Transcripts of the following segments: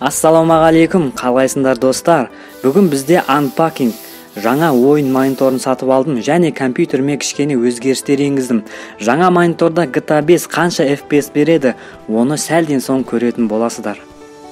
Ассалаумағалейкум, қалайсыңдар достар? Бүгін бізде unpacking. Жаңа ойын мониторын сатып алдым және компьютеріме кішкене өзгерістер енгіздім. Жаңа мониторда GTA 5 қанша FPS береді, оны сәлден соң көретін боласыздар.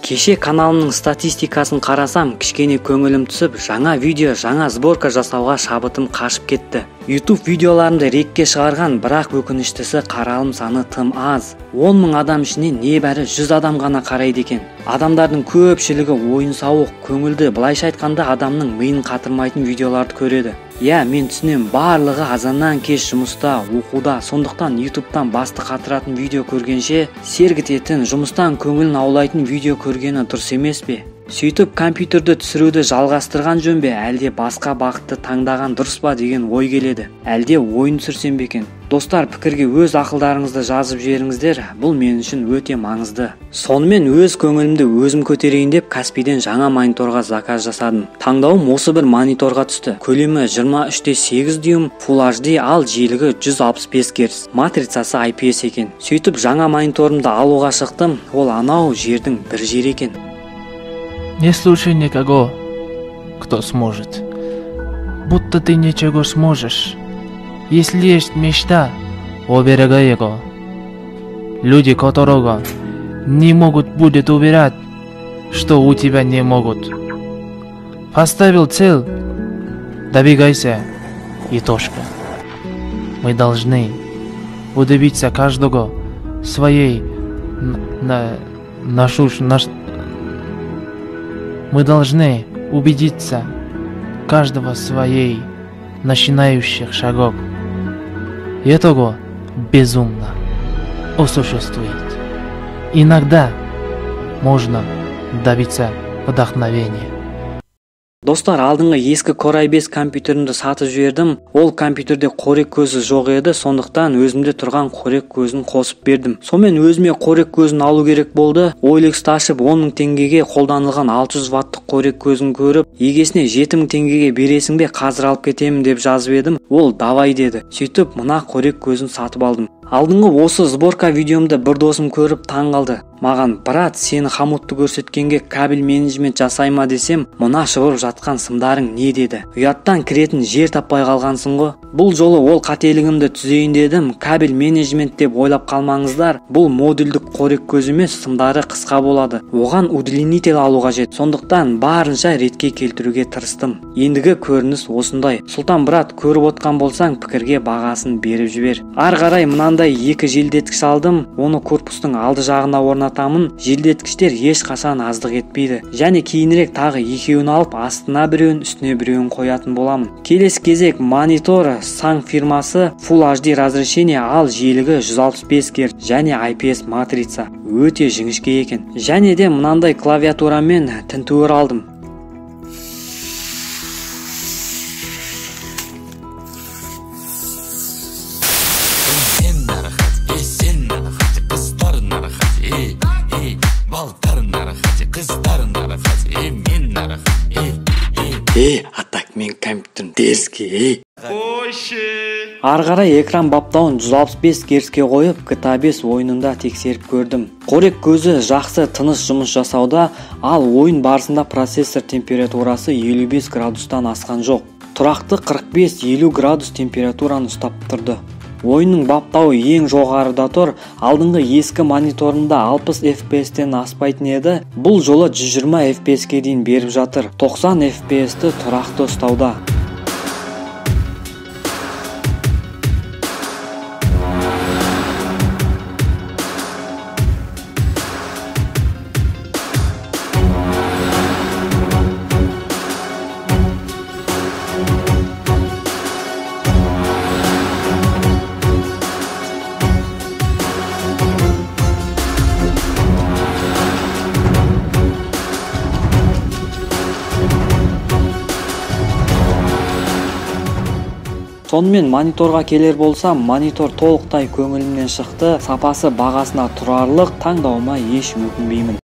Кеше каналымның статистикасын қарасам, кішкене көңілім түсіп, жаңа видео, жаңа сборка жасауға шабытым қашып кетті. YouTube видеоларымды рекке шығарған, бірақ өкініштісі қаралым саны тым аз. 10 000 адам ішінен небәрі 100 адам ғана қарайды екен. Адамдардың көпшілігі ойын сауық, көңілді, былайша айтқанда адамның миын қатырмайтын видеоларды көреді. Мен түсінем, барлығы азаннан кеш жұмыста, оқуда, сондықтан YouTube'тан басты қатыратын видео көргенше, сергітетін, жұмыстан көңілін аулайтын видео көргені дұрыс емес пе? Сөйтіп компьютерді түсіруді жалғастырған жөн бе, әлде басқа бағытты таңдаған дұрыс па деген ой келеді. Әлде ойын түсірсем бе екен? Достар, пікірге өз ақылдарыңызды жазып жіберіңіздер, бұл мен үшін өте маңызды. Сонымен өз көңілімді өзім көтерейін деп Каспийден жаңа мониторға заказ жасадым. Таңдауым осы бір мониторға түсті. Көлемі 23.8 дюйм, Full HD, ал жиілігі 165 Гц. Матрицасы IPS екен. Сөйтіп жаңа мониторымды алуға шықтым, ол анау жердің бір жері екен. Не слушай никого, кто сможет. Будто ты ничего сможешь. Если есть мечта, оберегай его. Люди, которого не могут, будут уверять, что у тебя не могут. Поставил цель, добегайся и точка. Мы должны удивиться каждого своей Мы должны убедиться каждого своей начинающих шагов. И этого безумно осуществить. Иногда можно добиться вдохновения. Достар, алдыңғы ескі Core i5 компьютерімді сатып жібердім. Ол компьютерде қорек көзі жоқ еді, сондықтан өзімде тұрған қорек көзін қосып бердім. Сонымен өзіме қорек көзін алу керек болды. OLX-ті ашып 10 000 теңгеге қолданылған 600 ваттық қорек көзін көріп, егесіне 7 000 теңгеге бересің бе, қазір алып кетемін деп жазып едім. Ол давай деді. Сөйтіп мына қорек көзін сатып алдым. Алдыңғы осы сборка видеомды бір досым көріп таң қалды. Маған, брат, сені хамутты көрсеткенге кабель менеджмент жасайма десем, мына шығырып жатқан сымдарың не деді. Ұяттан кіретін жер таппай қалғансың ғой. Бұл жолы ол қателігімді түзейін дедім. Кабель менеджмент деп ойлап қалмаңыздар. Бұл модульдік қорек көз емес, сымдары қысқа болады. Оған удлинитель алу қажет. Сондықтан барынша ретке келтіруге тырыстым. Ендігі көрініс осындай. Сұлтан брат, көріп отқан болсаң, пікірге бағасын беріп жібер. Ар қарай мынандай екі желдеткіш алдым. Оны корпустың алды жағына орнатамын. Желдеткіштер ешқашан аздық етпейді. Және кейінірек тағы екеуін алып, астына біреуін, үстіне біреуін қоятын боламын. Келесі кезек монитор Sang фирмасы Full HD разрешение, ал жиілігі 165 Гц және IPS матрица. Өте жіңішке екен. Және де мынандай клавиатурамен тінтуір алдым. Атак, мен компьютерім дерзкий. Арғарай экран баптауын 165 Гцке қойып, GTA 5 ойынында тексеріп көрдім. Қорек көзі жақсы тыныш жұмыс жасауда, ал ойын барысында процессор температурасы 55 градустан асқан жоқ. Тұрақты 45-50 градус температураны ұстап тұрды. Ойынның баптауы ең жоғарыда тұр. Алдыңғы ескі мониторымда 60 FPS-тен аспайтын еді. Бұл жолы 120 FPS-ке дейін беріп жатыр. 90 FPS-ті тұрақты ұстауда. Сонымен мониторға келер болсам, монитор толықтай көңілімнен шықты, сапасы бағасына тұрарлық, таңдауыма еш өкінбеймін.